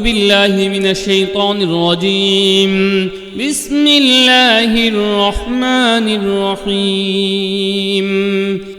بالله من الشيطان الرجيم. بسم الله الرحمن الرحيم.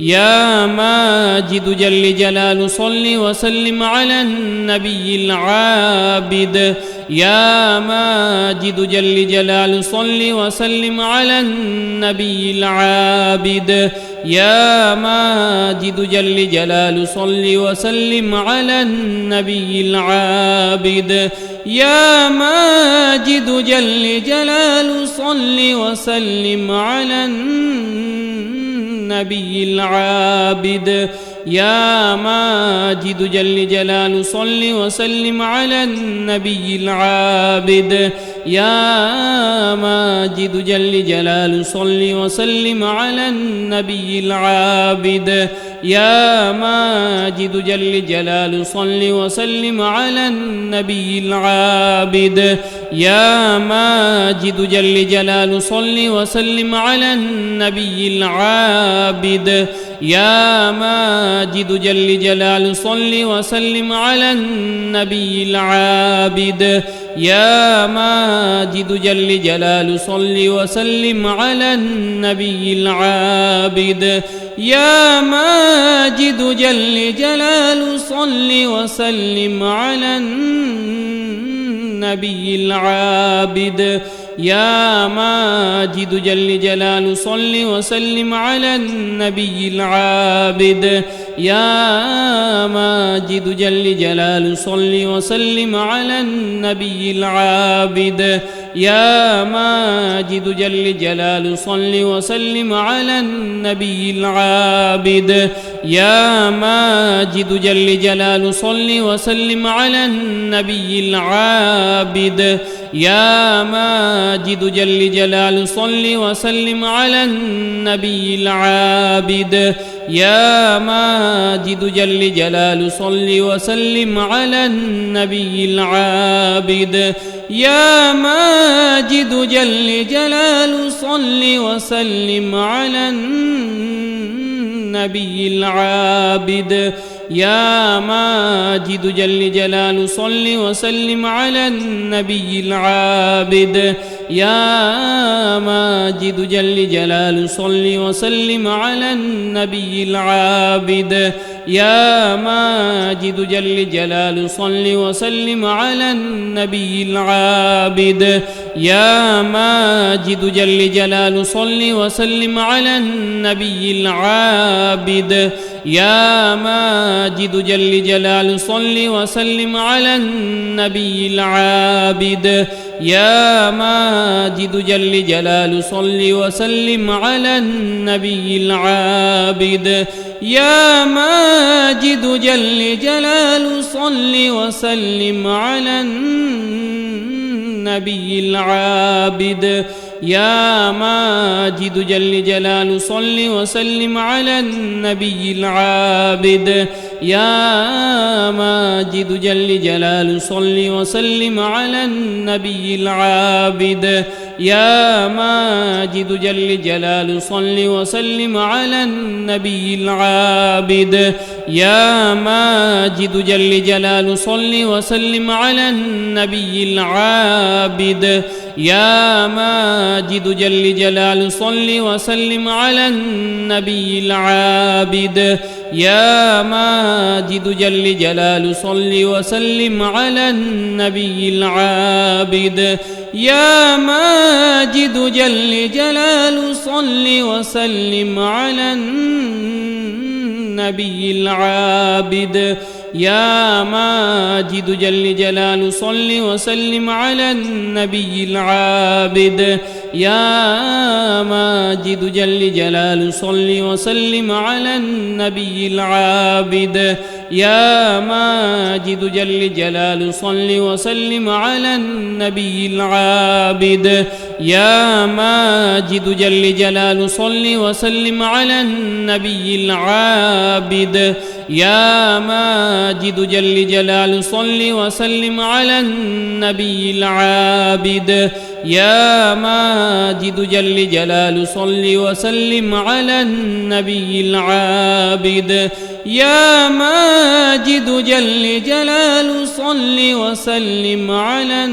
يا ماجد جل جلال صل وسلم على النبي العابد. يا ماجد جل جلال صل وسلم على النبي العابد. يا ماجد جل جلال صل وسلم على النبي العابد. يا ماجد جل جلال صل وسلم على النبي العابد. يا ماجد جل جلال صل وسلم على النبي العابد. يا ماجد جل جلال صل وسلم على النبي العابد. يا ماجد جل جلال صل وسلم على النبي العابد. يا ماجد جل جلال صل وسلم على النبي العابد. يا ماجد جل جلال صل وسلم على النبي العابد. يا ماجد جل جلال صل وسلم على النبي العابد. يا ماجد جل جلال صل وسلم على النبي العابد. يا ماجد جل جلال صل وسلم على النبي العابد. يا ماجد جل جلال صل وسلم على النبي العابد. يا ماجد جل جلال صل وسلم على النبي العابد. يا ماجد جل جلال صل وسلم على النبي العابد. يا ماجد جل جلال صل وسلم على النبي العابد. يا ماجد جل جلال صل وسلم على النبي العابد. يا ماجد جل جلال صل وسلم على النبي العابد. يا ماجد جل جلال صل وسلم على النبي العابد. يا ماجد جل جلال صل وسلم على النبي العابد. يا ماجد جل جلال صل وسلم على النبي العابد. يا ماجد جل جلال صل وسلم على النبي العابد. يا ماجد جل جلال صل وسلم على النبي العابد. يا ماجد جل جلال صل وسلم على النبي العابد. يا ماجد جل جلال صل وسلم على النبي العابد. يا ماجد جل جلال صل وسلم على النبي العابد. يا ماجد جل جلال صل وسلم على النبي العابد. يا ماجد جل جلال صل وسلم على النبي العابد. يا ماجد جل جلال صل وسلم على النبي العابد. يا ماجد جل جلال صل وسلم على النبي العابد. يا ماجد جل جلال صل وسلم على النبي العابد. يا ماجد جل جلال صل وسلم على النبي العابد. يا ماجد جل جلال صل وسلم على النبي العابد. يا ماجد جل جلال صل وسلم على النبي العابد. يا ماجد جل جلال صل وسلم على النبي العابد. يا ماجد جل جلال صل وسلم على النبي العابد. يا ماجد جل جلال صل وسلم على النبي العابد. يا ماجد جل جلال صل وسلم على النبي العابد. يا ماجد جل جلال صل وسلم على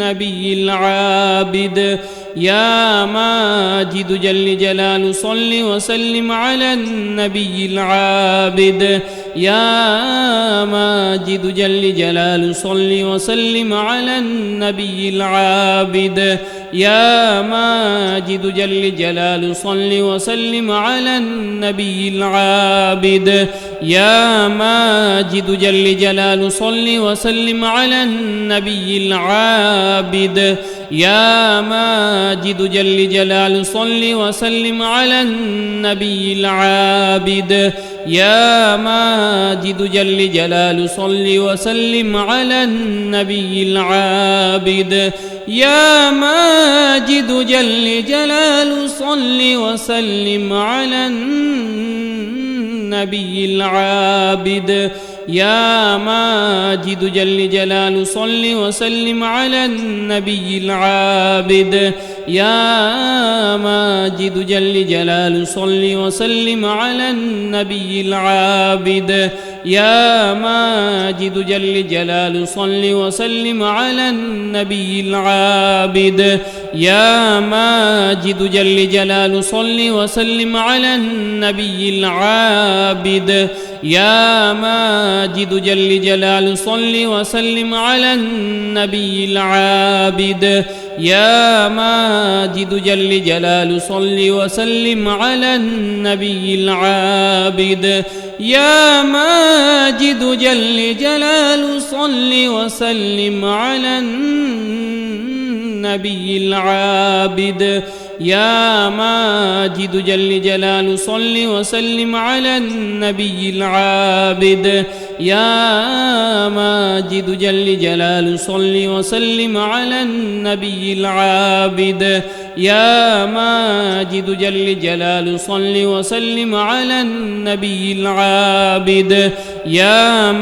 النبي العابد يا ماجد جل جلال صل وسلم على النبي العابد يا ماجد جل جلال صل وسلم على النبي العابد يا ماجد جل جلال صل وسلم على النبي العابد يا ماجد جل جلال صل وسلم على النبي العابد يا ماجد جل جلال صل وسلم على النبي العابد يا ماجد جل جلال صل وسلم على النبي العابد يا ماجد جل جلال صل وسلم على النبي العابد يا ماجد جل جلال صل وسلم على النبي العابد يا ماجد جل جلال صل وسلم على النبي العابد يا ماجد جل جلال صل وسلم على النبي العابد يا ماجد جل جلال صل وسلم على النبي العابد يا ماجد جل جلال صل وسلم على النبي العابد يا ماجد جل جلال صل وسلم على النبي العابد يا ماجد جل جلال صل وسلم على النبي العابد يا ماجد جل جلال صل وسلم على النبي العابد يا ماجد جل جلال صل وسلم على النبي العابد يا ماجد جل جلال صل وسلم على النبي العابد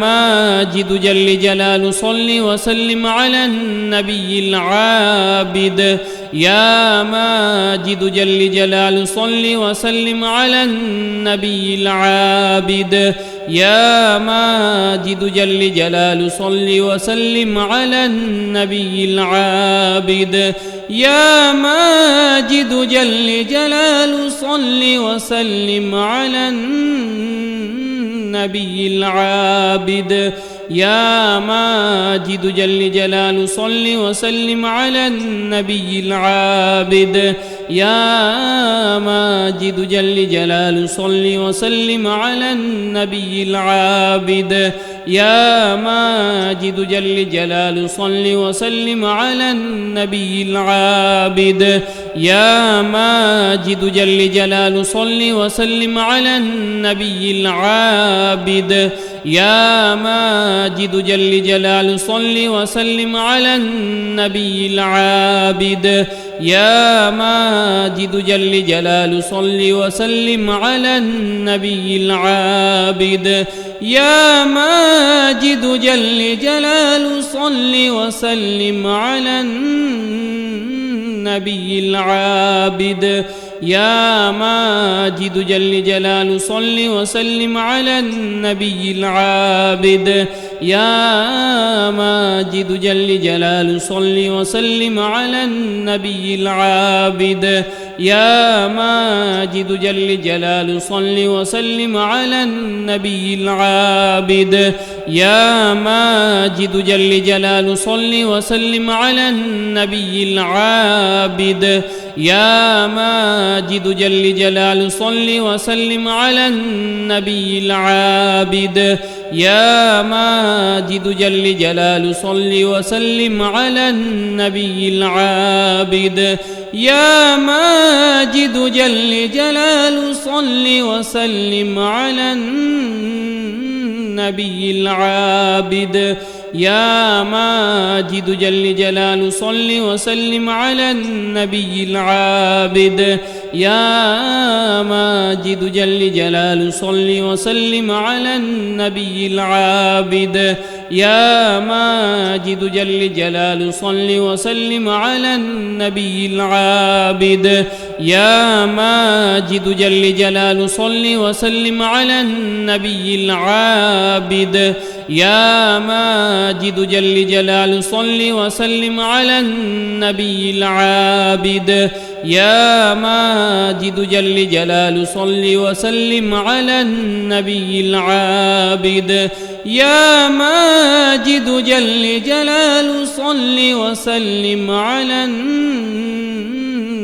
يا ماجد جل جلال صل وسلم على النبي العابد يا ماجد جل جلال صل وسلم على النبي العابد يا ماجد جل جلال صل وسلم على النبي العابد يا ماجد جل جلال صل وسلم على النبي العابد يا ماجد جل جلال صل وسلم على النبي العابد يا ماجد جل جلال صل وسلم على النبي العابد يا ماجد جل جلال صل وسلم على النبي العابد يا ماجد جل جلال صل وسلم على النبي العابد يا ماجد جل جلال صل وسلم على النبي العابد يا ماجد جل جلال صل وسلم على النبي العابد يا ماجد جل جلال صل وسلم على النبي العابد يا ماجد جل جلال صل وسلم على النبي العابد يا ماجد جل جلال صل وسلم على النبي العابد يا ماجد جل جلال صل وسلم على النبي العابد يا ماجد جل جلال صل وسلم على النبي العابد يا ماجد جل جلال صل وسلم على النبي العابد يا ماجد جل جلال صل وسلم على النبي العابد يا ماجد جل جلال صل وسلم على النبي العابد يا ماجد جل جلال صل وسلم على النبي العابد يا ماجد جل جلال صل وسلم على النبي العابد يا ماجد جل جلال صل وسلم على النبي العابد يا ماجد جل جلال صل وسلم على النبي العابد يا ماجد جل جلال صل وسلم على النبي العابد يا ماجد جل جلال صل وسلم على النبي العابد يا ماجد جل جلال صل وسلم على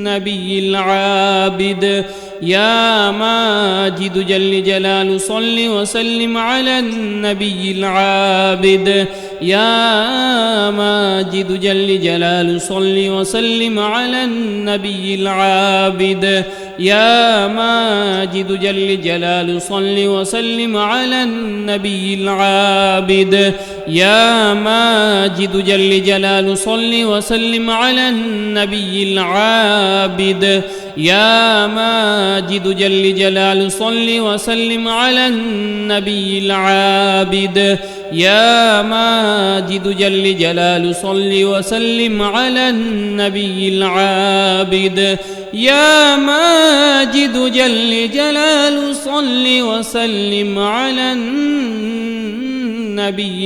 النبي العابد يا ماجد جل جلال صل وسلم على النبي العابد يا ماجد جل جلال صل وسلم على النبي العابد يا ماجد جل جلال صل وسلم على النبي العابد يا ماجد جل جلال صل وسلم على النبي العابد يا ماجد جل جلال صل وسلم على النبي العابد يا ماجد جل جلال صل وسلم على النبي العابد يا ماجد جل جلال صل وسلم على النبي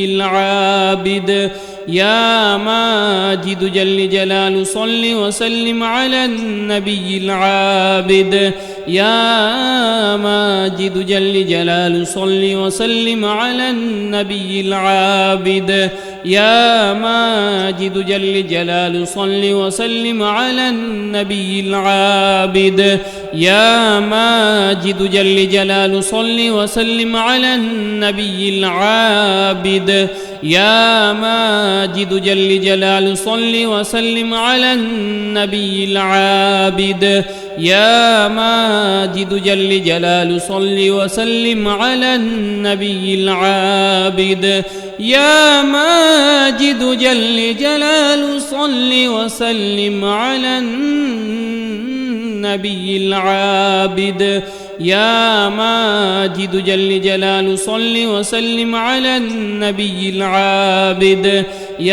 العابد يا ماجد جل جلال صل وسلم على النبي العابد يا ماجد جل جلال صل وسلم على النبي العابد يا ماجد جل جلال صل وسلم على النبي العابد يا ماجد جل جلال صل وسلم على النبي العابد يا ماجد جل جلال صل وسلم على النبي العابد يا ماجد جل جلال صل وسلم على النبي العابد يا ماجد جل جلال صل وسلم على النبي العابد يا ماجد جل جلال صل وسلم على النبي العابد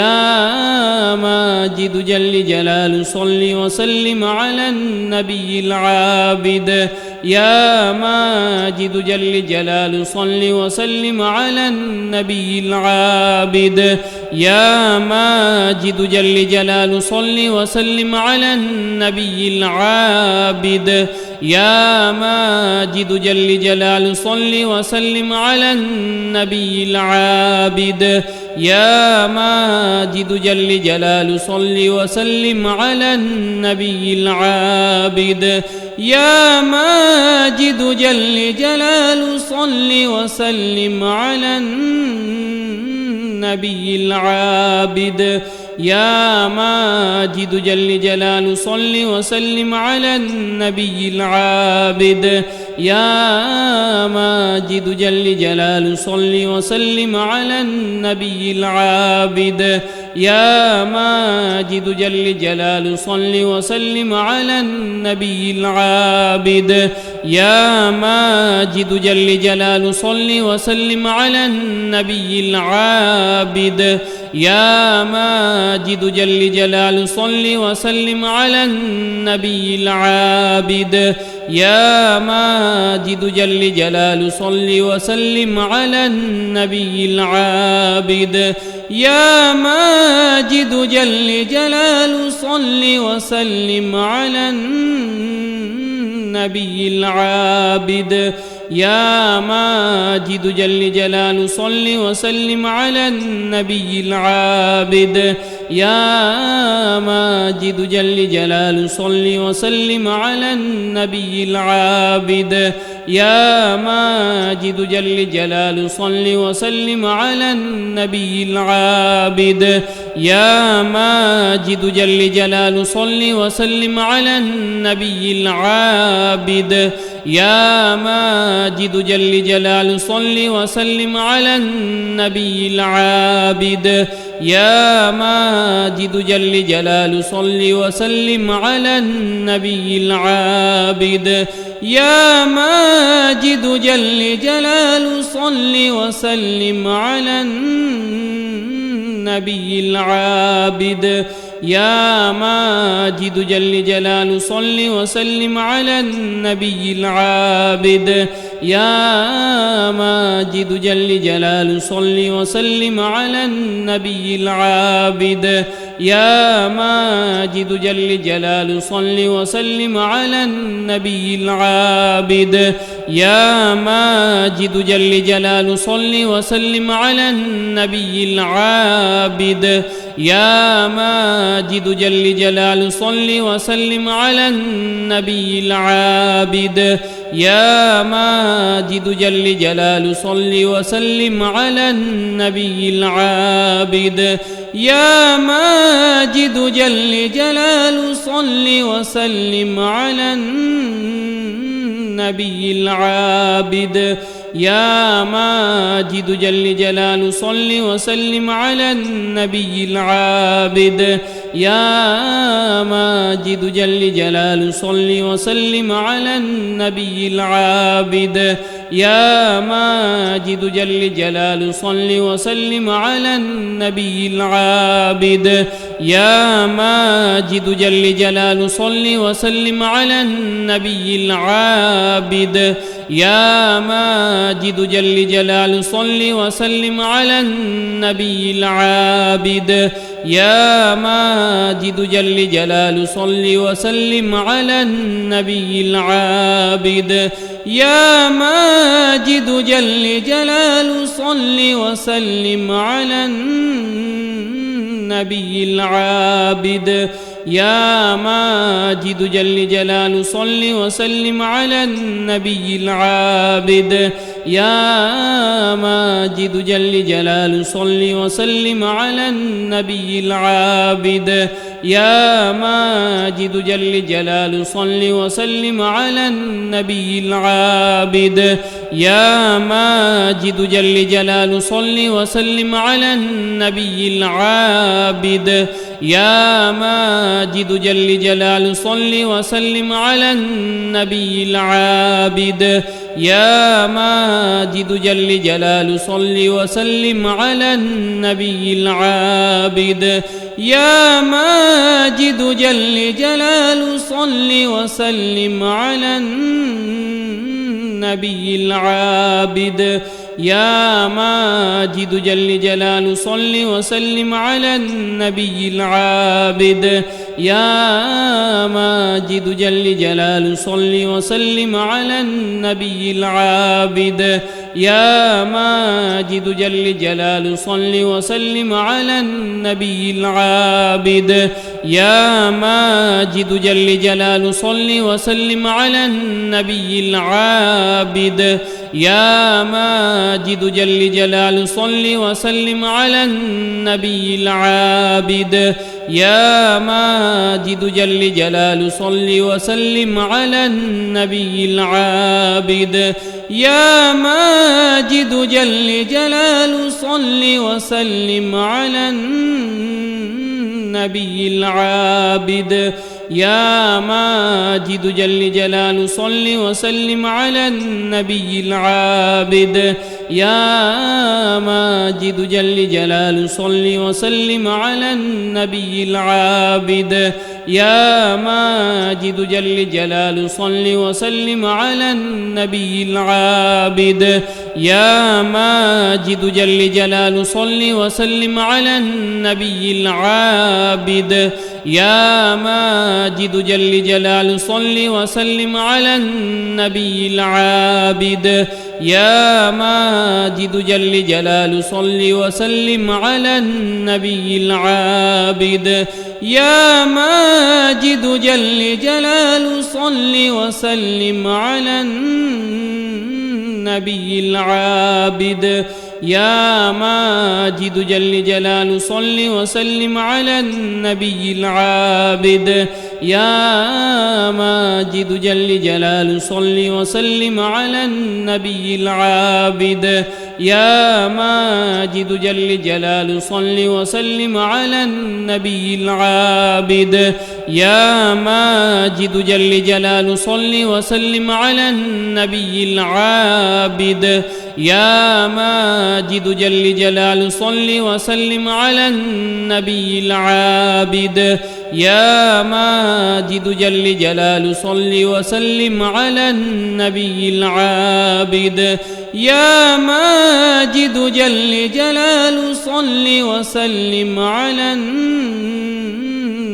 يا ماجد جل جلال صل وسلم على النبي العابد يا ماجد جل جلال صل وسلم على النبي العابد يا ماجد جل جلال صل وسلم على النبي العابد يا ماجد جل جلال صل وسلم على النبي العابد يا ماجد جل جلال صل وسلم على النبي العابد يا ماجد جل جلال صل وسلم على النبي العابد يا ماجد جل جلال صل وسلم على النبي العابد يا ماجد جل جلال صل وسلم على النبي العابد يا ماجد جل جلال صل وسلم على النبي العابد يا ماجد جل جلال صل وسلم على النبي العابد يا ماجد جل جلال صل وسلم على النبي العابد يا ماجد جل جلال صل وسلم على النبي العابد يا ماجد جل جلال صل وسلم على النبي العابد يا ماجد جل جلال صل وسلم على النبي العابد يا ماجد جل جلال صل وسلم على النبي العابد يا ماجد جل جلال صل وسلم على النبي العابد يا ماجد جل جلال صل وسلم على النبي العابد يا ماجد جل جلال صل وسلم على النبي العابد يا ماجد جل جلال صل وسلم على النبي العابد يا ماجد جل جلال صل وسلم على النبي العابد يا ماجد جل جلاله صل وسلم على النبي العابد يا ماجد جل جلاله صل وسلم على النبي العابد يا ماجد جل جلاله صل وسلم على النبي العابد يا ماجد جل جلاله صل وسلم على النبي العابد يا ماجد جل جلاله صل وسلم على النبي العابد يا ماجد جل جلاله صل وسلم على النبي العابد يا ماجد جل جلاله صل وسلم على النبي العابد يا ماجد جل جلاله صل وسلم على النبي العابد يا ماجد جل جلاله صل وسلم على النبي العابد يا ماجد جل جلاله صل وسلم على النبي العابد يا ماجد جل جلاله صل وسلم على النبي العابد يا ماجد جل جلاله صل وسلم على النبي العابد يا ماجد جل جلاله صل وسلم على النبي العابد يا ماجد جل جلاله صل وسلم على النبي العابد يا ماجد جل جلاله صل وسلم على النبي العابد يا ماجد جل جلاله صل وسلم على النبي العابد يا ماجد جل جلاله صل وسلم على النبي العابد يا ماجد جل جلاله صل وسلم على النبي العابد يا ماجد جل جلاله صل وسلم على النبي العابد يا ماجد جل جلاله صل وسلم على النبي العابد يا ماجد جل جلاله صل وسلم على النبي العابد يا ماجد جل جلاله صل وسلم على النبي العابد يا ماجد جل جلاله صل وسلم على النبي العابد يا ماجد جل جلاله صل وسلم على النبي العابد يا ماجد جل جلاله صل وسلم على النبي العابد يا ماجد جل جلاله صل وسلم على النبي العابد يا ماجد جل جلاله صل وسلم على النبي العابد يا ماجد جل جلاله صل وسلم على النبي العابد يا ماجد جل جلاله صل وسلم على النبي العابد يا ماجد جل جلاله صل وسلم على النبي العابد يا ماجد جل جلاله صل وسلم على النبي العابد يا ماجد جل جلاله صل وسلم على النبي العابد يا ماجد جل جلاله صل وسلم على النبي العابد يا ماجد جل جلاله صل وسلم على النبي العابد يا ماجد جل جلاله صل وسلم على النبي العابد يا ماجد جل جلاله صل وسلم على النبي العابد يا ماجد جل جلاله صل وسلم على النبي العابد يا ماجد جل جلال صل وسلم على النبي العابد يا ماجد جل جلال صل وسلم على النبي العابد يا ماجد جل جلال صل وسلم على النبي العابد يا ماجد جل جلال صل وسلم على النبي العابد يا ماجد جل جلال صل وسلم على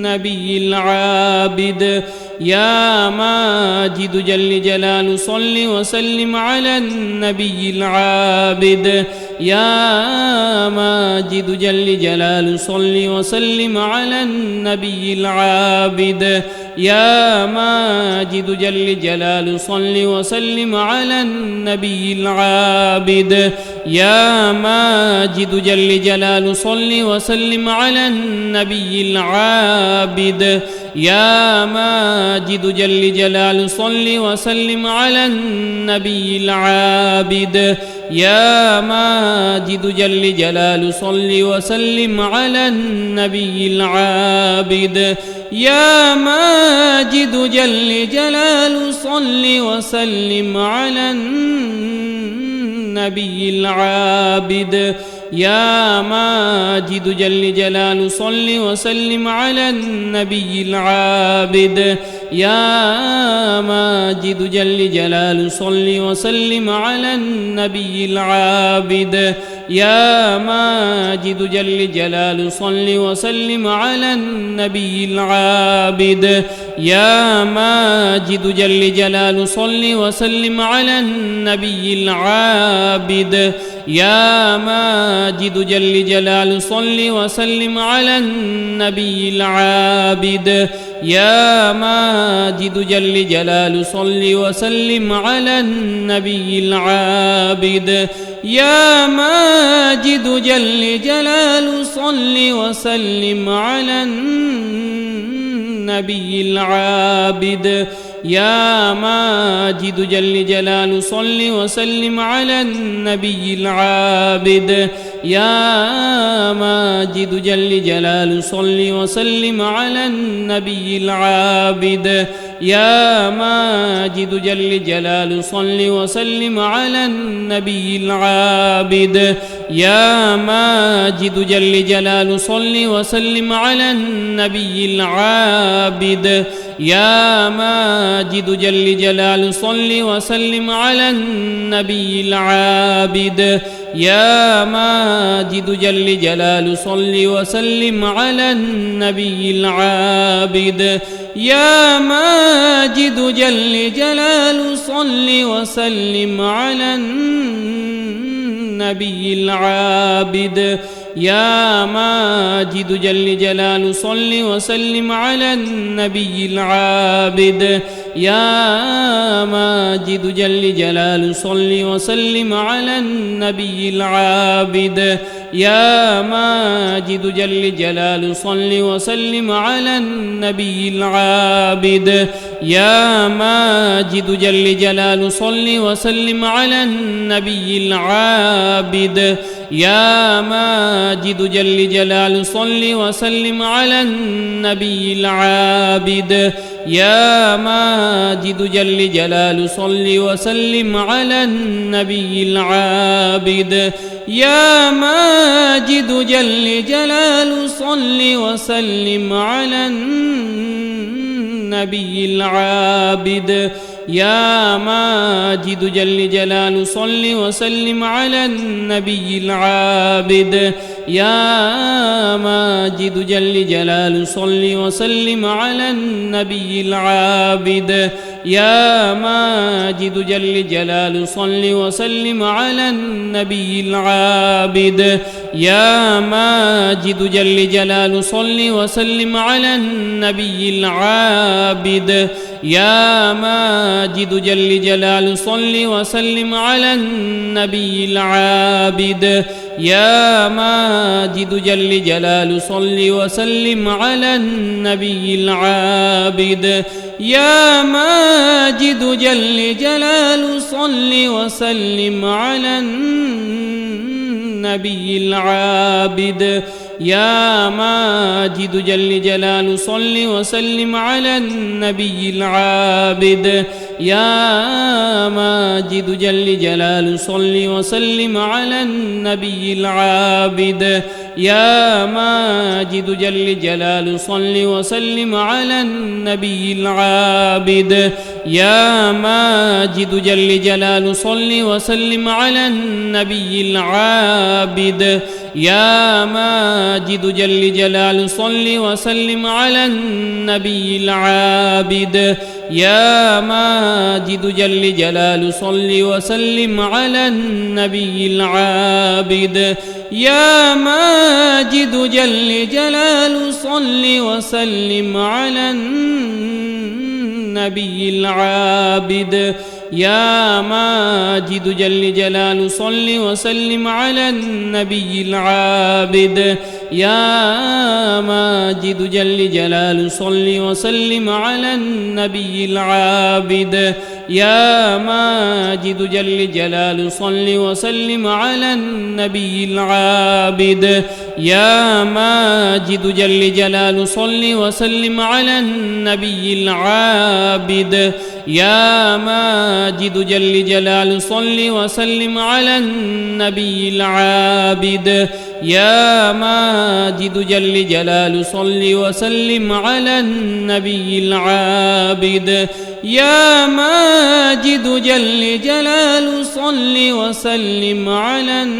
النبي العابد يا ماجد جل جلال صل وسلم على النبي العابد يا ماجد جل جلال صل وسلم على النبي العابد يا ماجد جل جلال صل وسلم على النبي العابد يا ماجد جل جلال صل وسلم على النبي العابد يا ماجد جل جلال صل وسلم على النبي العابد يا ماجد جل جلال صل وسلم على النبي العابد يا ماجد جل جلال صل وسلم على النبي العابد يا ماجد جل جلال صل وسلم على النبي العابد يا ماجد جل جلال صل وسلم على النبي العابد يا ماجد جل جلال صل وسلم على النبي العابد يا ماجد جل جلال صل وسلم على النبي العابد يا ماجد جل جلال صل وسلم على النبي العابد يا ماجد جل جلال صل وسلم على النبي العابد يا ماجد جل جلال صل وسلم على النبي العابد يا ماجد جل جلال صل وسلم على النبي العابد يا ماجد جل جلال صل وسلم على النبي العابد يا ماجد جل جلال صل وسلم على النبي العابد يا ماجد جل جلال صل وسلم على النبي العابد يا ماجد جل جلال صل وسلم على النبي العابد يا ماجد جل جلال صل وسلم على النبي العابد يا ماجد جل جلال صل وسلم على النبي العابد يا ماجد جل جلال صل وسلم على النبي العابد يا ماجد جل جلال صل وسلم على النبي العابد يا ماجد جل جلال صل وسلم على النبي العابد يا ماجد جل جلال صل وسلم على النبي العابد يا ماجد جل جلال صل وسلم على النبي العابد يا ماجد جل جلال صل وسلم على النبي العابد يا ماجد جل جلال صل وسلم على النبي العابد يا ماجد جل جلال صل وسلم على النبي العابد يا ماجد جل جلال صل وسلم على النبي العابد يا ماجد جل جلال صل وسلم على النبي العابد يا ماجد جل جلال صل وسلم على النبي العابد يا ماجد جل جلال صل وسلم على النبي العابد يا ماجد جل جلال صل وسلم على النبي العابد يا ماجد جل جلال صل وسلم على النبي النبي العابد يا ماجد جل جلاله صل وسلم على النبي العابد يا ماجد جل جلاله صل وسلم على النبي العابد يا ماجد جل جلاله صل وسلم على النبي العابد يا ماجد جل جلاله صل وسلم على النبي العابد يا ماجد جل جلاله صل وسلم على النبي العابد يا ماجد جل جلاله صل وسلم على النبي العابد يا ماجد جل جلاله صل وسلم على النبي العابد يا ماجد جل جلاله صل وسلم على النبي العابد يا ماجد جل جلاله صل وسلم على النبي العابد يا ماجد جل جلاله صل وسلم على النبي العابد يا ماجد جل جلاله صل وسلم على النبي العابد يا ماجد جل جلاله صل وسلم على النبي العابد يا ماجد جل جلاله صل وسلم على النبي العابد يا ماجد جل جلاله صل وسلم على النبي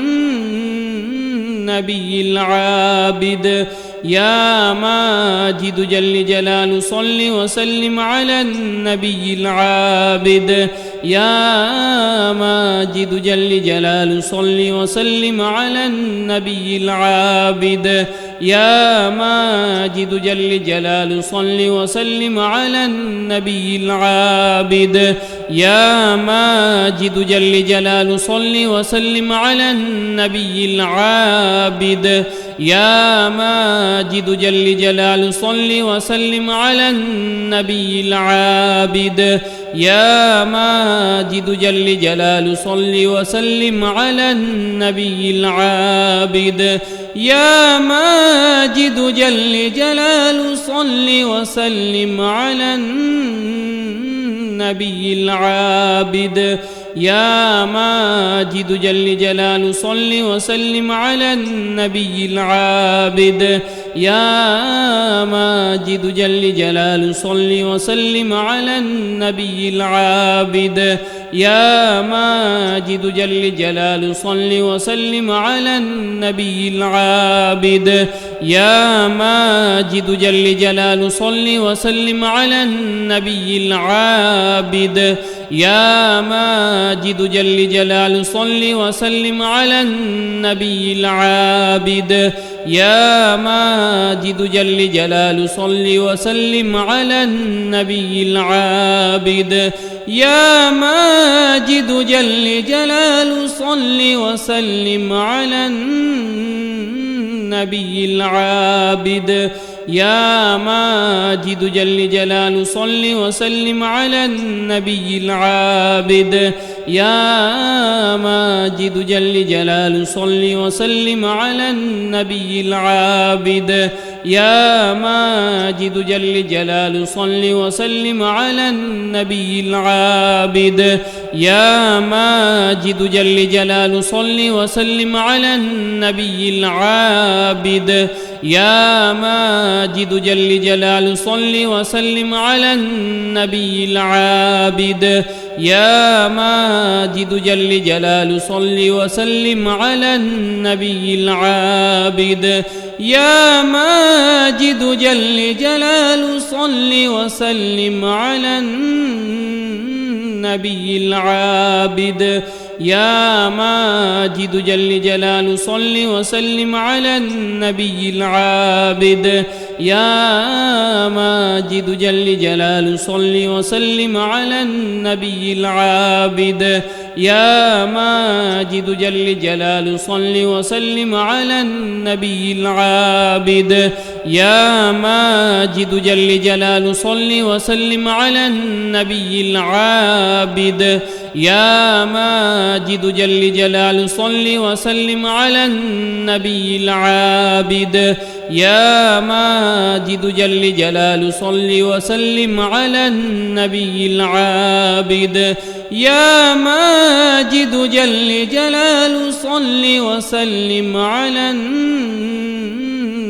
العابد يا ماجد جل جلاله صل وسلم على النبي العابد يا ماجد جل جلاله صل وسلم على النبي العابد يا ماجد جل جلاله صل وسلم على النبي العابد يا ماجد جل جلاله صل وسلم على النبي العابد يا ماجد جل جلاله صل وسلم على النبي العابد يا ماجد جل جلاله صل وسلم على النبي العابد يا ماجد جل جلاله صل وسلم على النبي العابد يا ماجد جل جلاله صل وسلم على النبي العابد يا ماجد جل جلاله صل وسلم على النبي العابد يا ماجد جل جلاله صل وسلم على النبي العابد يا ماجد جل جلاله صل وسلم على النبي العابد يا ماجد جل جلاله صل وسلم على النبي العابد يا ماجد جل جلاله صل وسلم على النبي العابد يا ماجد جل جلاله صل وسلم على النبي العابد يا ماجد جل جلاله صل وسلم على النبي العابد يا ماجد جل جلاله صل وسلم على النبي العابد يا ماجد جل جلاله صل وسلم على النبي العابد يا ماجد جل جلاله صل وسلم على النبي العابد يا ماجد جل جلاله صل وسلم على النبي العابد يا ماجد جل جلاله صل وسلم على النبي العابد يا ماجد جل جلاله صل وسلم على النبي العابد يا ماجد جل جلاله صل وسلم على النبي العابد يا ماجد جل جلاله صل وسلم على النبي العابد يا ماجد جل جلاله صل وسلم على النبي العابد يا ماجد جل جلال صل وسلم على النبي العابد يا ماجد جل جلال صل وسلم على النبي العابد يا ماجد جل جلال صل وسلم على النبي العابد يا ماجد جل جلال صل وسلم على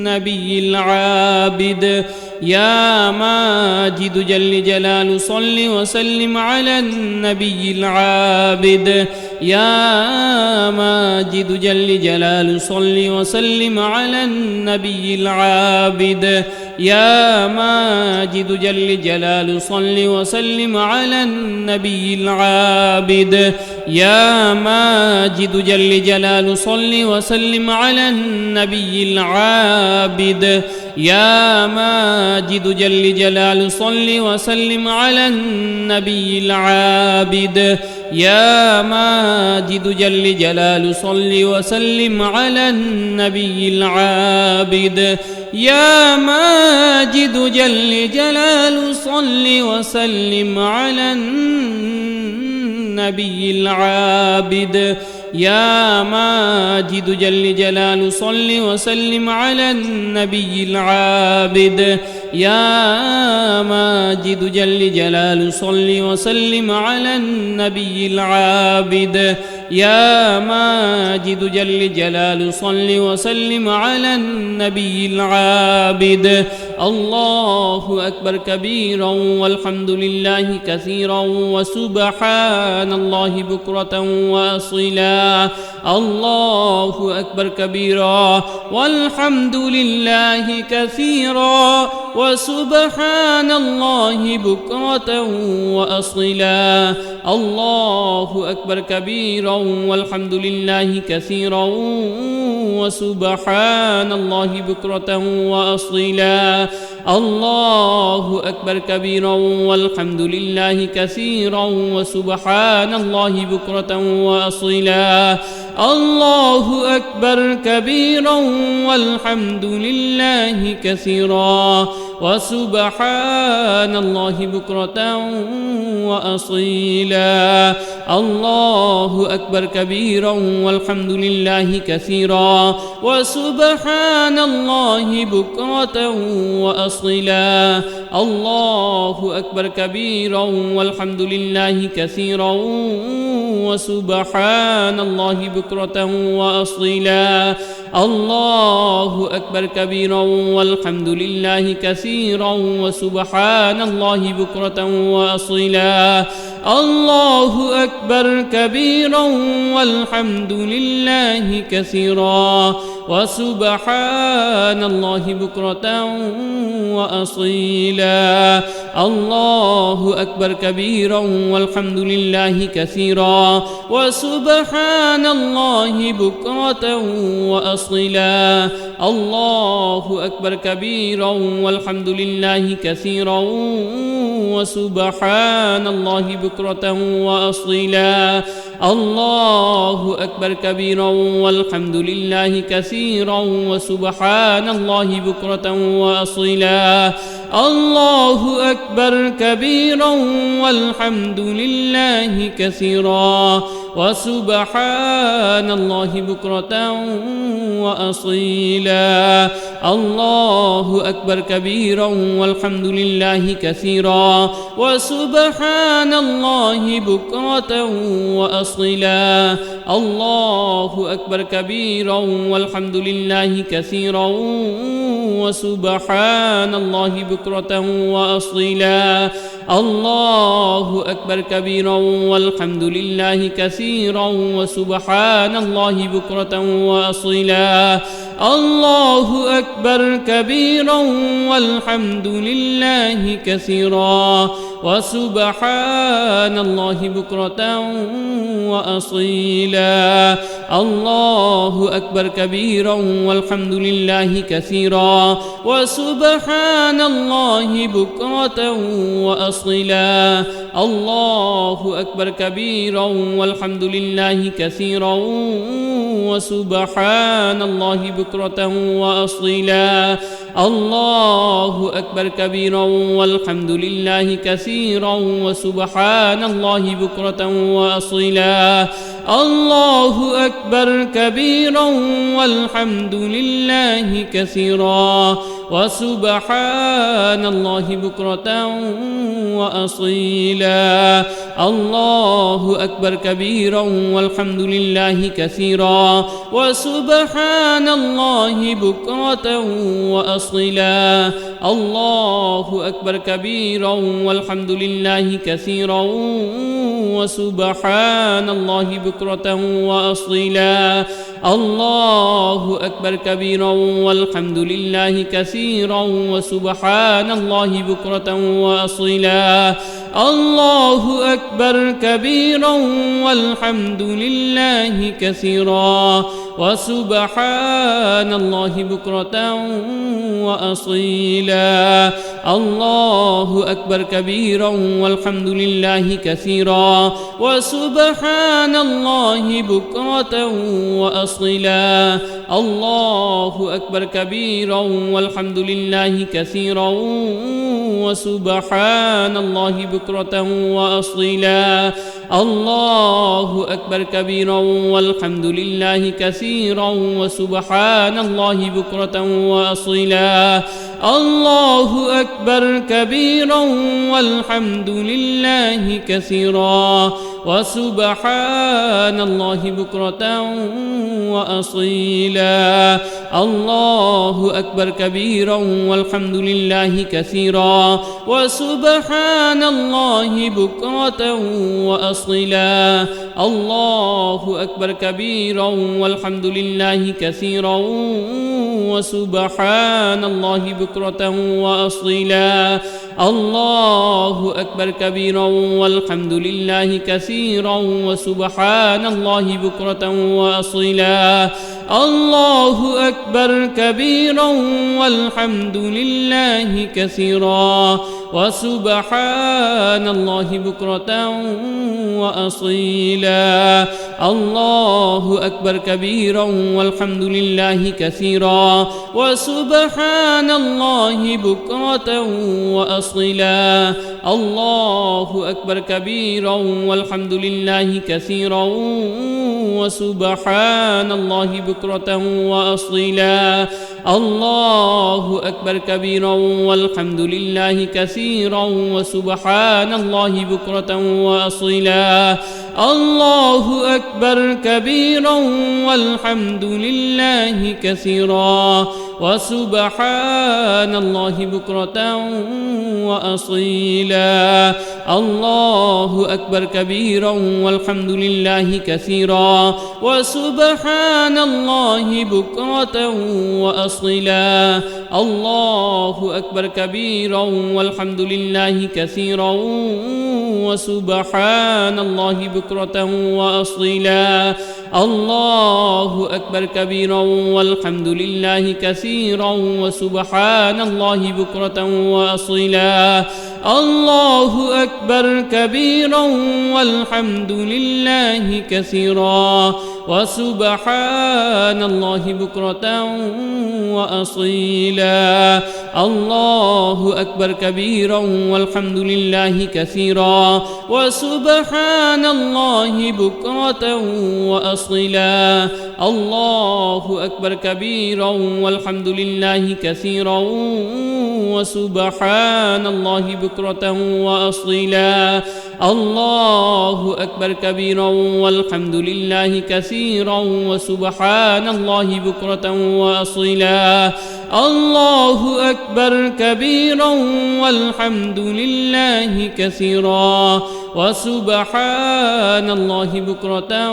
النبي العابد يا ماجد جل جلال صل وسلم على النبي العابد يا ماجد جل جلال صل وسلم على النبي العابد يا ماجد جل جلال صل وسلم على النبي العابد يا ماجد جل جلال صل وسلم على النبي العابد يا ماجد جل جلال صل وسلم على النبي العابد يا ماجد جل جلال صل وسلم على النبي العابد يا ماجد جل جلال صل وسلم على النبي العابد يا ماجد جل جلال صل وسلم على النبي العابد يا ماجد جل جلال صل وسلم على النبي العابد يا ماجد جل جلال صل وسلم على النبي العابد الله أكبر كبيرا والحمد لله كثيرا وسبحان الله بكرة وأصيلا الله أكبر كبيرا والحمد لله كثيرا وسبحان الله بكرة وأصيلا الله أكبر كبيرا والحمد لله كثيرا وسبحان الله بكرة وأصيلا الله أكبر كبيرا والحمد لله كثيرا وسبحان الله بكرة وأصيلا الله أكبر كبيرا والحمد لله كثيرا وسبحان الله بكرة وأصيلا الله أكبر كبيرا والحمد لله كثيرا وسبحان الله بكرة وأصيلا الله أكبر كبيرا والحمد لله كثيرا وسبحان الله بكرة وأصيلا الله أكبر كبيرا والحمد لله كثيرا وسبحان الله بكرة وأصيلا الله أكبر كبيرا والحمد لله كثيرا وسبحان الله بكرة وأصيلا الله أكبر كبيرا والحمد لله كثيرا وسبحان الله بكرة وأصيلا الله أكبر كبيرا والحمد لله كثيرا وسبحان الله بكرة وأصيلا الله أكبر كبيرا والحمد لله كثيرا وسبحان الله بكرة وأصيلا الله أكبر كبيرا والحمد لله كثيرا وسبحان الله بكرة وأصيلا الله أكبر كبيرا والحمد لله كثيرا وسبحان الله بكرة وأصيلا الله أكبر كبيرا والحمد لله كثيرا وسبحان الله بكرة وأصيلا الله أكبر كبيرا والحمد لله كثيرا وسبحان الله بكرة وأصيلا الله أكبر كبيرا والحمد لله كثيرا وسبحان الله بكرة وأصيلا الله أكبر كبيرا والحمد لله كثيرا وسبحان الله بكرة وأصيلا الله أكبر كبيرا والحمد لله كثيرا وسبحان الله بكرة وأصيلا الله أكبر كبيرا والحمد لله كثيرا وسبحان الله بكرة وأصيلا الله أكبر كبيرا والحمد لله كثيرا وسبحان الله بكرة وأصيلا الله أكبر كبيرا والحمد لله كثيرا وسبحان الله بكرة وأصيلا الله أكبر كبيرا والحمد لله كثيرا وسبحان الله بكرة وأصيلا الله أكبر كبيرا والحمد لله كثيرا وسبحان الله بكرة وأصيلا الله أكبر كبيرا والحمد لله كثيرا وسبحان الله بكرة وأصيلا الله أكبر كبيرا والحمد لله كثيرا وسبحان الله بكرة وأصيلا الله أكبر كبيرا والحمد لله كثيرا وسبحان الله بكرة وأصيلا الله أكبر كبيرا والحمد لله كثيرا وسبحان الله بكرة وأصيلا الله أكبر كبيرا والحمد لله كثيرا وسبحان الله بكرة وأصيلا الله أكبر كبيرا والحمد لله كثيرا وسبحان الله بكرة وأصيلا الله أكبر كبيرا والحمد لله كثيرا وسبحان الله بكرة وأصيلا الله أكبر كبيرا والحمد لله كثيرا وسبحان الله بكرة وأصيلا الله أكبر كبيرا والحمد لله كثيرا وسبحان الله بكرة وأصيلا الله أكبر كبيرا والحمد لله كثيرا وسبحان الله بكرة وأصيلا الله أكبر كبيرا والحمد لله كثيرا وسبحان الله بكرة وأصيلا الله أكبر كبيرا والحمد لله كثيرا وسبحان الله بكرة وأصيلا الله أكبر كبيرا والحمد لله كثيرا وسبحان الله بكرة وأصيلا الله أكبر كبيرا والحمد لله كثيرا وسبحان الله بكرة وأصيلا الله أكبر كبيرا والحمد لله كثيرا وسبحان الله بكرة وأصيلا الله أكبر كبيرا والحمد لله كثيرا وسبحان الله بكرة وأصيلا الله أكبر كبيرا والحمد لله كثيرا وسبحان الله بكرة وأصيلا الله أكبر كبيرا والحمد لله كثيرا وسبحان الله بكرة وأصيلا الله أكبر كبيرا والحمد لله كثيرا وسبحان الله بكرة وأصيلا الله أكبر كبيرا والحمد لله كثيرا وسبحان الله بكرة وأصيلا الله أكبر كبيرا والحمد لله كثيرا وسبحان الله بكرة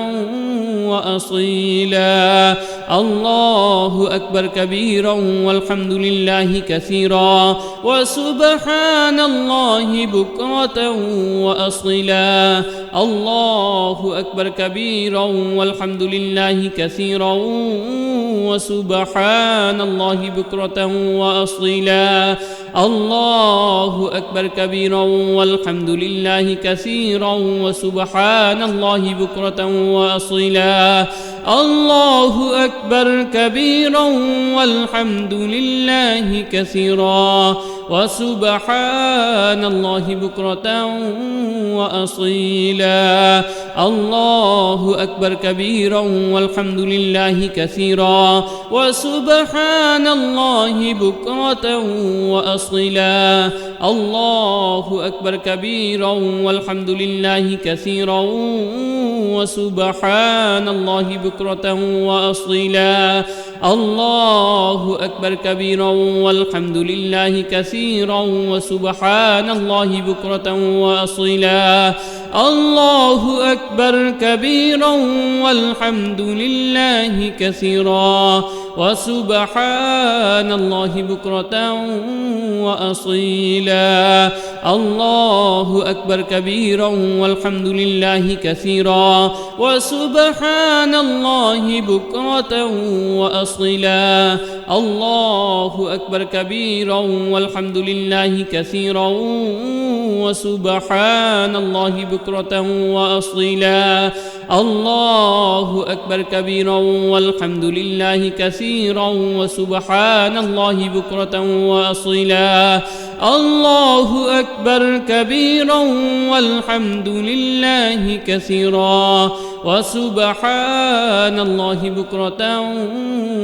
وأصيلا الله أكبر كبيرا والحمد لله كثيرا وسبحان الله بكرة وأصيلا الله أكبر كبيرا والحمد لله كثيرا وسبحان الله بكرة وأصيلا الله أكبر كبيرا والحمد لله كثيرا وسبحان الله بكرة وأصيلا الله أكبر كبيرا والحمد لله كثيرا وسبحان الله بكرة وأصيلا الله أكبر كبيرا والحمد لله كثيرا وسبحان الله بكرة وأصيلا الله أكبر كبيرا والحمد لله كثيرا وسبحان الله بكرة وأصيلا الله أكبر كبيرا والحمد لله كثيرا وسبحان الله بكرة وأصيلا الله أكبر كبيرا والحمد لله كثيرا وسبحان الله بكرة وأصيلا الله أكبر كبيرا والحمد لله كثيرا وسبحان الله بكرة وأصيلا الله أكبر كبيرا والحمد لله كثيرا وسبحان الله بكرة وأصيلا الله أكبر كبيرا والحمد لله كثيرا وسبحان الله بكرة وأصيلا الله أكبر كبيرا والحمد لله كثيرا وسبحان الله بكرة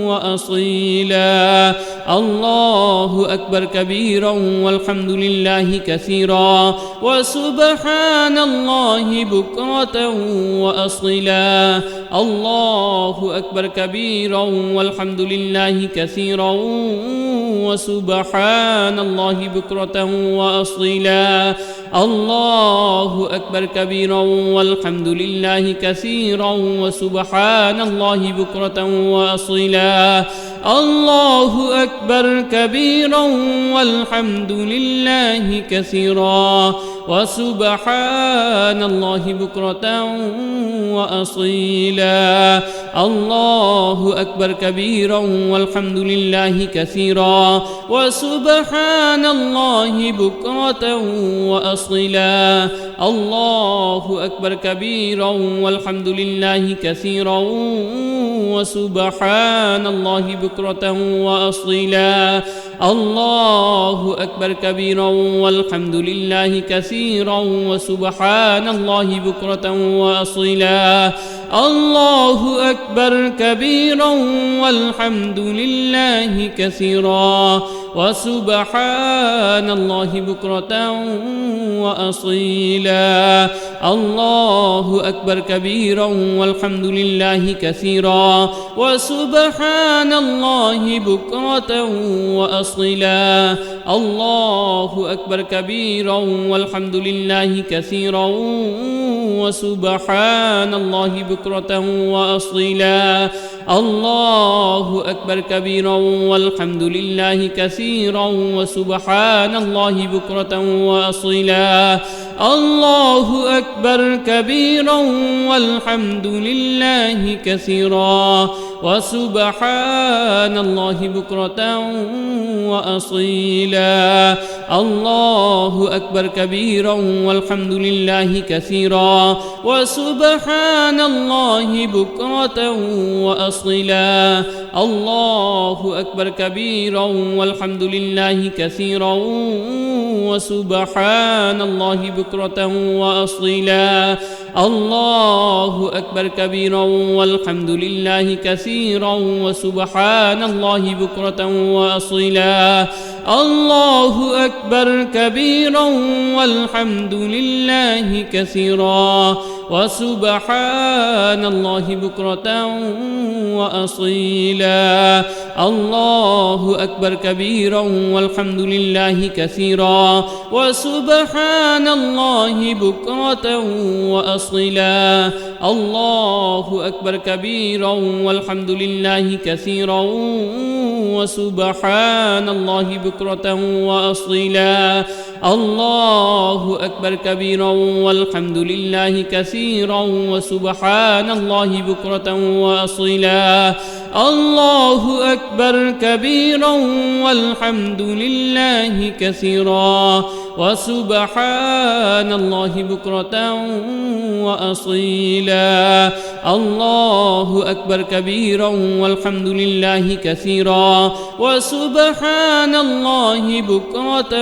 وأصيلا الله أكبر كبيرا والحمد لله كثيرا وسبحان الله بكرة وأصيلا الله أكبر كبيرا والحمد لله كثيرا وسبحان الله بكرة وأصيلا الله أكبر كبيرا والحمد لله كثيرا وسبحان الله بكرة وأصيلا الله أكبر كبيرا والحمد لله كثيرا وسبحان الله بكرة وأصيلا الله أكبر كبيرا والحمد لله كثيرا وسبحان الله بكرة وأصيلا الله أكبر كبيرا والحمد لله كثيرا وسبحان الله بكرة وأصيلا الله أكبر كبيرا والحمد لله كثيرا وسبحان الله بكرة وأصيلا الله أكبر كبيرا والحمد لله كثيرا وسبحان الله بكرة وأصيلا الله أكبر كبيرا والحمد لله كثيرا وسبحان الله بكرة وأصيلا الله أكبر كبيرا والحمد لله كثيرا وسبحان الله بكرة وأصيلا الله أكبر كبيرا والحمد لله كثيرا وسبحان الله بكرة وأصيلا الله أكبر كبيرا والحمد لله كثيرا وسبحان الله بكرة وأصيلا الله أكبر كبيرا والحمد لله كثيرا وسبحان الله بكرة وأصيلا الله أكبر كبيرا والحمد لله كثيرا وسبحان الله بكرة وأصيلا الله أكبر كبيرا والحمد لله كثيرا وسبحان الله بكرة وأصيلا الله أكبر كبيرا والحمد لله كثيرا وسبحان الله بكرة وأصيلا الله أكبر كبيرا والحمد لله كثيرا وسبحان الله بكرة وأصيلا الله أكبر كبيرا والحمد لله كثيرا وسبحان الله بكرة وأصيلا الله أكبر كبيرا والحمد لله كثيرا وسبحان الله بكرة وأصيلا الله أكبر كبيرا والحمد لله كثيرا وسبحان الله بكرة وأصيلا الله أكبر كبيرا والحمد لله كثيرا وسبحان الله بكرة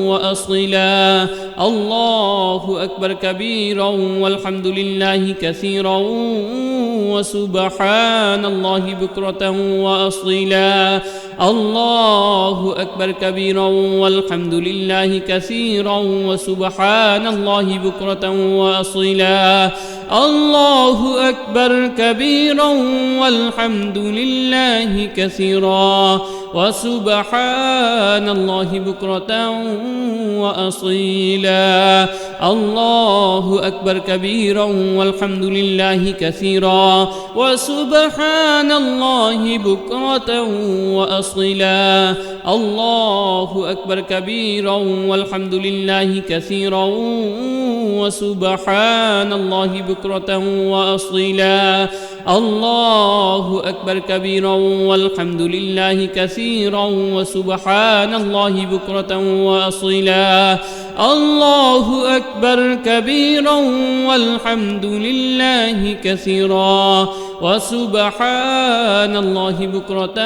وأصيلا الله أكبر كبيرا والحمد لله كثيرا وسبحان الله بكرة وأصيلا الله أكبر كبيرا والحمد لله كثيرا وسبحان الله بكرة وأصيلا الله أكبر كبيرا والحمد لله كثيرا وسبحان الله بكرة وأصيلا الله أكبر كبيرا والحمد لله كثيرا وسبحان الله بكرة وأصيلا الله أكبر كبيرا والحمد لله كثيرا وسبحان الله بكرة وأصيلا الله أكبر كبيرا والحمد لله كثيرا وسبحان الله بكرة وأصيلا الله أكبر كبيرا والحمد لله كثيرا وسبحان الله بكرة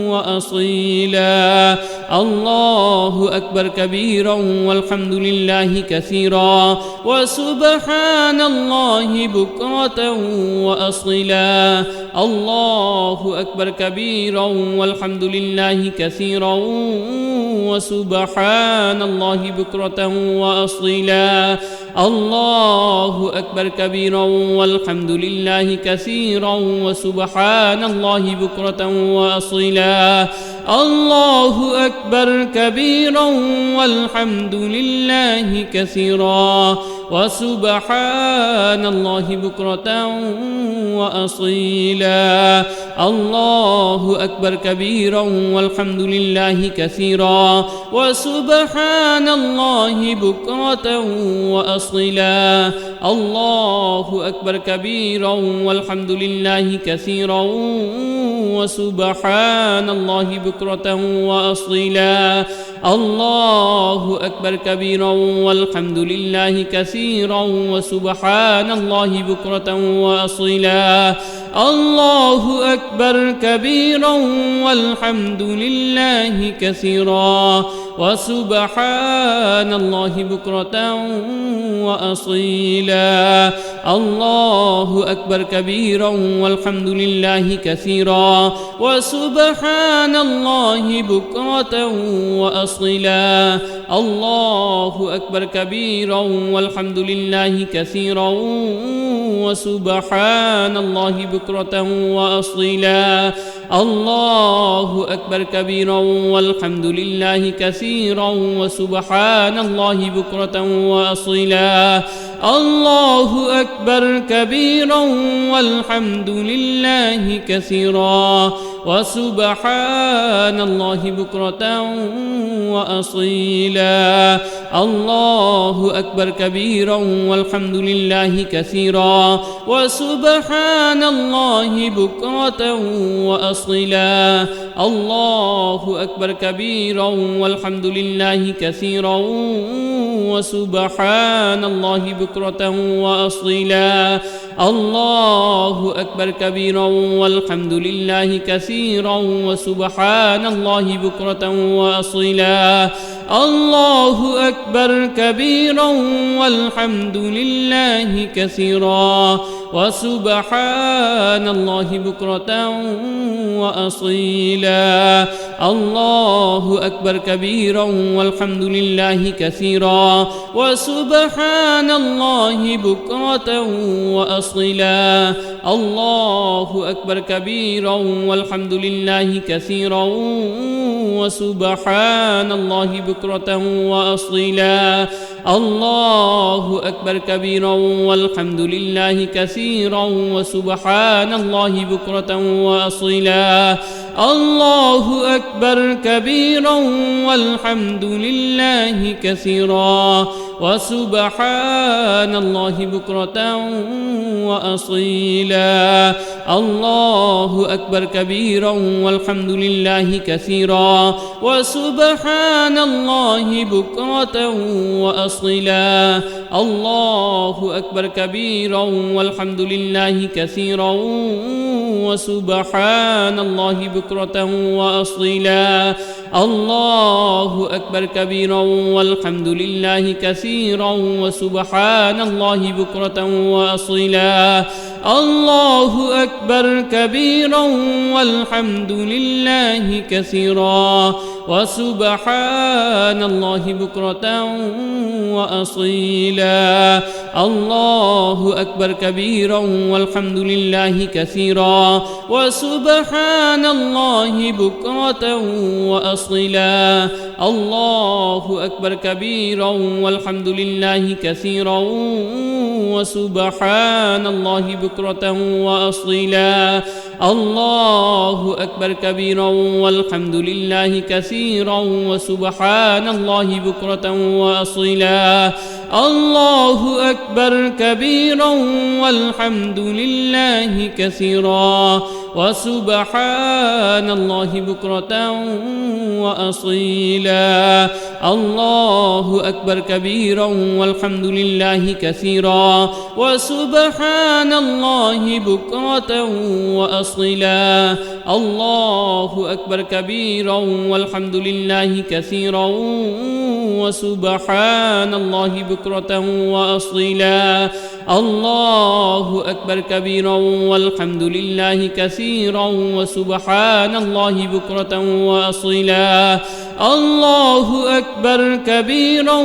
وأصيلا الله أكبر كبيرا والحمد لله كثيرا وسبحان الله بكرة وأصيلا الله أكبر كبيرا والحمد لله كثيرا وسبحان الله بكرة وأصيلا الله أكبر كبيرا والحمد لله كثيرا وسبحان الله بكرة وأصيلا الله أكبر كبيرا والحمد لله كثيرا وسبحان الله بكرة وأصيلا الله أكبر كبيرا والحمد لله كثيرا وسبحان الله بكرة وأصيلا الله أكبر كبيرا والحمد لله كثيرا وسبحان الله بكرة وأصيلا الله أكبر كبيرا والحمد لله كثيرا وسبحان الله بكرة وأصيلا الله أكبر كبيرا والحمد لله كثيرا وسبحان الله بكرة وأصيلا الله أكبر كبيرا والحمد لله كثيرا وسبحان الله بكرة وأصيلا الله أكبر كبيرا والحمد لله كثيرا وسبحان الله بكرة وأصيلا الله أكبر كبيرا والحمد لله كثيرا وسبحان الله بكرة وأصيلا الله أكبر كبيرا والحمد لله كثيرا وسبحان الله بكرة وأصيلا الله أكبر كبيرا والحمد لله كثيرا وسبحان الله بكرة وأصيلا الله أكبر كبيرا والحمد لله كثيرا وسبحان الله بكرة وأصيلا الله أكبر كبيرا والحمد لله كثيرا وسبحان الله بكرة وأصيلا الله أكبر كبيرا والحمد لله كثيرا وسبحان الله بكرة وأصيلا الله أكبر كبيرا والحمد لله كثيرا وسبحان الله بكرة وأصيلا الله أكبر كبيرا والحمد لله كثيرا وسبحان الله بكرة وأصيلا الله أكبر كبيرا والحمد لله كثيرا وسبحان الله بكرة وأصيلا الله أكبر كبيرا والحمد لله كثيرا وسبحان الله بكرة وأصيلا الله أكبر كبيرا والحمد لله كثيرا وسبحان الله بكرة وأصيلا الله أكبر كبيرا والحمد لله كثيرا وسبحان الله بكرة وأصيلا الله أكبر كبيرا والحمد لله كثيرا وسبحان الله بكرة وأصيلا الله أكبر كبيرا والحمد لله كثيرا وسبحان الله بكرة وأصيلا الله أكبر كبيرا والحمد لله كثيرا وسبحان الله بكرة وأصيلا الله أكبر كبيرا والحمد لله كثيرا وسبحان الله بكرة وأصيلا الله أكبر كبيرا والحمد لله كثيرا وسبحان الله بكرة وأصيلا الله أكبر كبيرا والحمد لله كثيرا وسبحان الله بكرة وأصيلا الله أكبر كبيرا والحمد لله كثيرا وسبحان الله بكرة وأصيلا الله أكبر كبيرا والحمد لله كثيرا وسبحان الله بكرة وأصيلا الله أكبر كبيرا والحمد لله كثيرا وسبحان الله بكرة وأصيلا الله أكبر كبيرا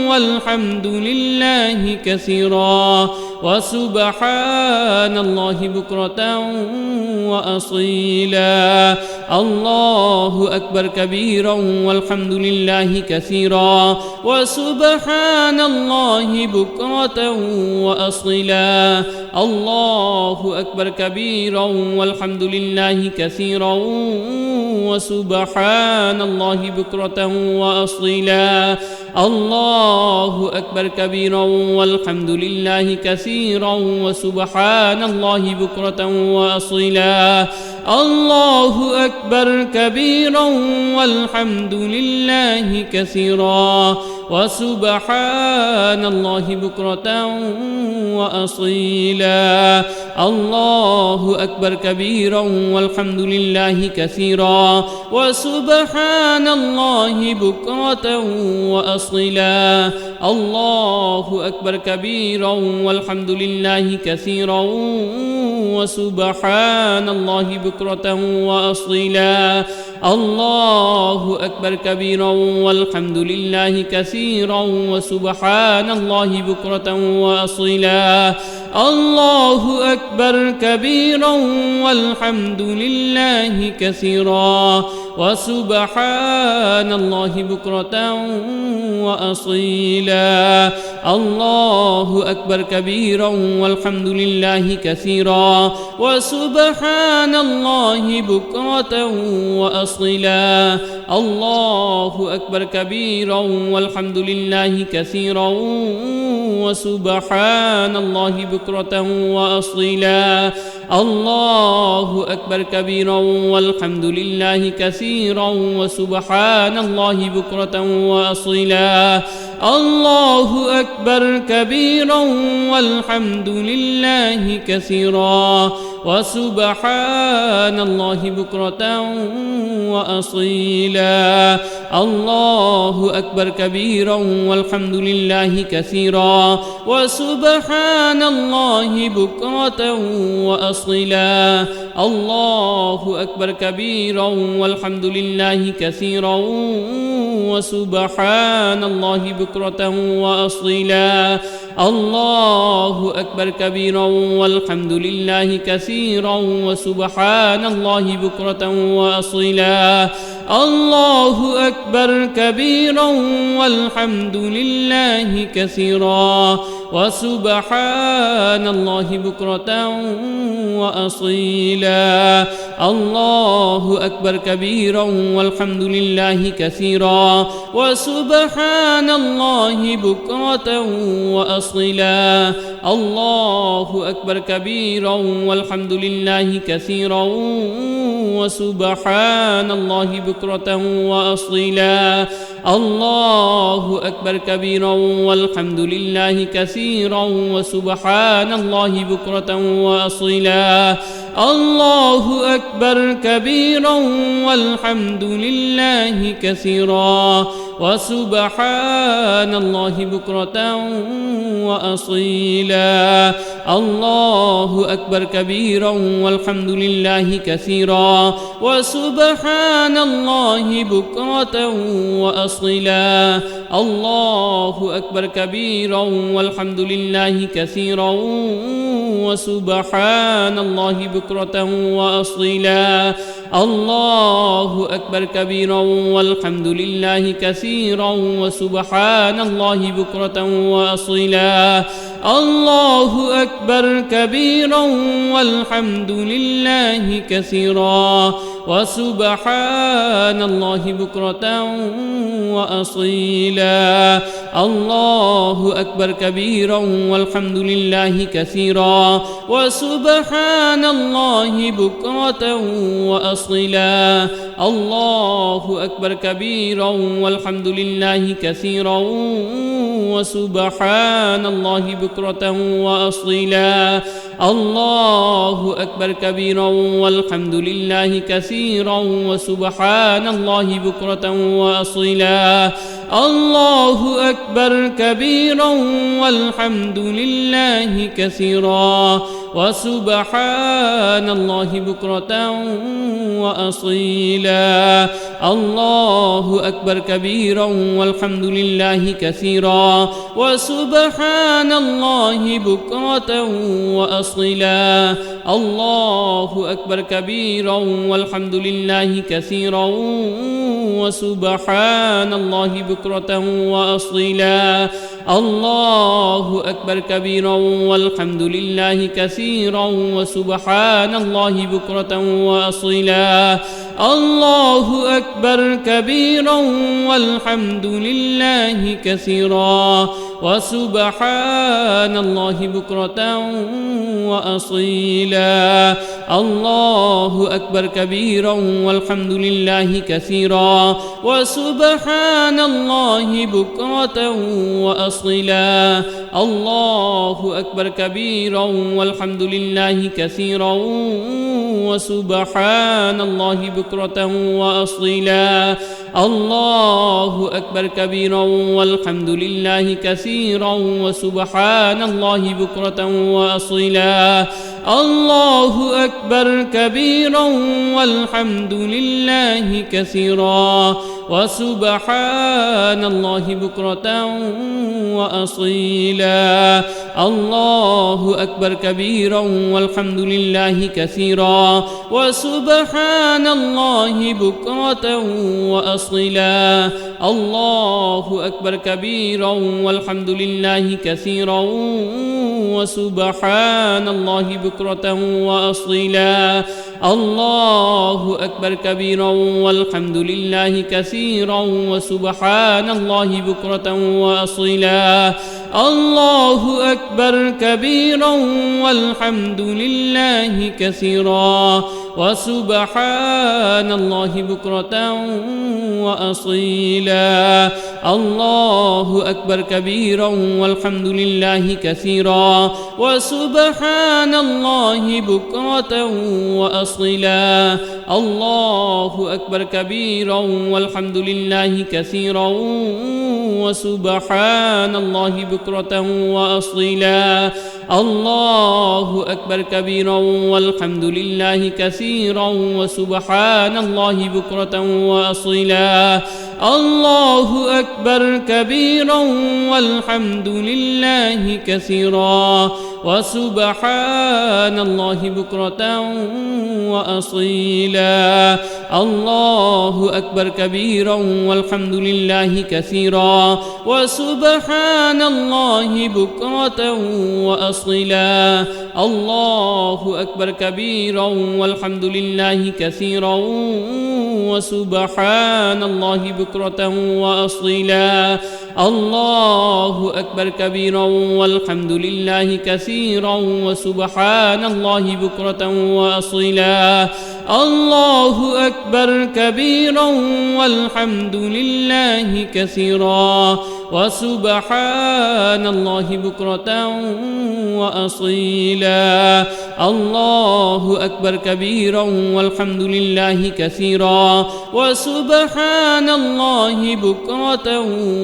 والحمد لله كثيرا وسبحان الله بكرة وأصيلا الله أكبر كبيرا والحمد لله كثيرا وسبحان الله بكرة وأصيلا الله أكبر كبيرا والحمد لله كثيرا وسبحان الله بكرة وأصيلا الله أكبر كبيرا والحمد لله كثيرا وسبحان الله بكرة وأصيلا الله أكبر كبيرا والحمد لله كثيرا وسبحان الله بكرة وأصيلا الله أكبر كبيرا والحمد لله كثيرا وسبحان الله بكرة وأصيلا الله أكبر كبيرا والحمد لله كثيرا وسبحان الله بكرة وأصيلا الله أكبر كبيرا والحمد لله كثيرا وسبحان الله بكرة وأصيلا الله أكبر كبيرا والحمد لله كثيرا وسبحان الله بكرة وأصيلا الله أكبر كبيرا والحمد لله كثيرا وسبحان الله بكرة وأصيلا الله أكبر كبيرا والحمد لله كثيرا وسبحان الله بكرة وأصيلا الله أكبر كبيرا والحمد لله كثيرا وسبحان الله بكرة وأصيلا الله أكبر كبيرا والحمد لله كثيرا وسبحان الله بكرة وأصيلا الله أكبر كبيرا والحمد لله كثيرا وسبحان الله بكرة وأصيلا الله أكبر كبيرا والحمد لله كثيرا وسبحان الله بكرة وأصيلا الله أكبر كبيرا والحمد لله كثيرا وسبحان الله بكرة وأصيلا الله أكبر كبيرا والحمد لله كثيرا وسبحان الله بكرة وأصيلا الله أكبر كبيرا والحمد لله كثيرا وسبحان الله بكرة وأصيلا الله أكبر كبيرا والحمد لله كثيرا وسبحان الله بكرة وأصيلا الله أكبر كبيرا والحمد لله كثيرا وسبحان الله بكرة وأصيلا الله أكبر كبيرا والحمد لله كثيرا وسبحان الله بكرة وأصيلا الله أكبر كبيرا والحمد لله كثيرا وسبحان الله بكرة وأصيلا الله أكبر كبيرا والحمد لله كثيرا وسبحان الله بكرة وأصيلا الله أكبر كبيرا والحمد لله كثيرا وسبحان الله بكرة وأصيلا الله أكبر كبيرا والحمد لله كثيرا وسبحان الله بكرة وأصيلا الله أكبر كبيرا والحمد لله كثيرا وسبحان الله بكرة وأصيلا الله أكبر كبيرا والحمد لله كثيرا وسبحان الله بكرة وأصيلا الله أكبر كبيرا والحمد لله كثيرا وسبحان الله بكرة وأصيلا الله أكبر كبيرا والحمد لله كثيرا وسبحان الله بكرة وأصيلا الله أكبر كبيرا والحمد لله كثيرا وسبحان الله بكرة وأصيلا الله أكبر كبيرا والحمد لله كثيرا وسبحان الله بكرة وأصيلا الله أكبر كبيرا والحمد لله كثيرا وسبحان الله بكرة وأصيلا الله أكبر كبيرا والحمد لله كثيرا وسبحان الله بكرة وأصيلا الله أكبر كبيرا والحمد لله كثيرا وسبحان الله بكرة وأصيلا الله أكبر كبيرا والحمد لله كثيرا وسبحان الله بكرة وأصيلا الله أكبر كبيرا والحمد لله كثيرا وسبحان الله بكرة وأصيلا الله أكبر كبيرا والحمد لله كثيرا وسبحان الله بكرة وأصيلا الله أكبر كبيرا والحمد لله كثيرا وسبحان الله بكرة وأصيلا الله أكبر كبيرا والحمد لله كثيرا وسبحان الله بكرة وأصيلا الله أكبر كبيرا والحمد لله كثيرا وسبحان الله بكرة وأصيلا الله أكبر كبيرا والحمد لله كثيرا وسبحان الله بكرة وأصيلا الله أكبر كبيرا والحمد لله كثيرا وسبحان الله بكرة وأصيلا الله أكبر كبيرا والحمد لله كثيرا وسبحان الله بكرة وأصيلا الله أكبر كبيرا والحمد لله كثيرا وسبحان الله بكرة وأصيلا الله أكبر كبيرا والحمد لله كثيرا وسبحان الله بكرة وأصيلا الله أكبر كبيرا والحمد لله كثيرا وسبحان الله بكرة وأصيلا الله أكبر كبيرا والحمد لله كثيرا وسبحان الله بكرة وأصيلا الله أكبر كبيرا والحمد لله كثيرا وسبحان الله بكرة وأصيلا الله أكبر كبيرا والحمد لله كثيرا وسبحان الله بكرة وأصيلا الله أكبر كبيرا والحمد لله كثيرا وسبحان الله بكرة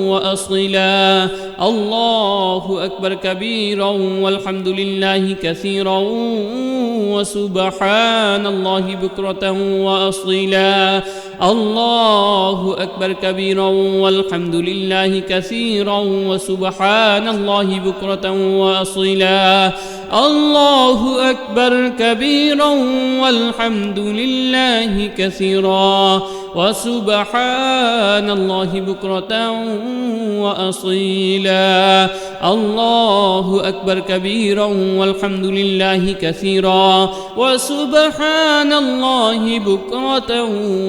وأصيلا الله أكبر كبيرا والحمد لله كثيرا وسبحان الله بكرة وأصيلا الله أكبر كبيرا والحمد لله كثيرا وسبحان الله بكرة وأصيلا الله أكبر كبيرا والحمد لله كثيرا وسبحان الله بكرة وأصيلا الله أكبر كبيرا والحمد لله كثيرا وسبحان الله بكرة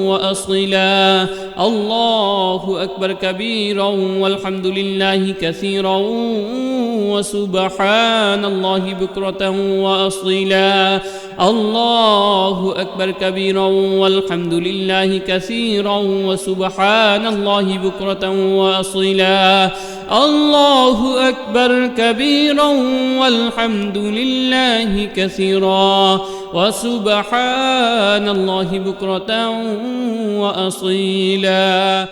وأصيلا الله أكبر كبيرا والحمد لله كثيرا وسبحان الله بكرة وأصيلا الله أكبر كبيرا والحمد لله كثيرا وسبحان الله بكرة وأصيلا الله أكبر كبيرا والحمد لله كثيرا وسبحان الله بكرة وأصيلا.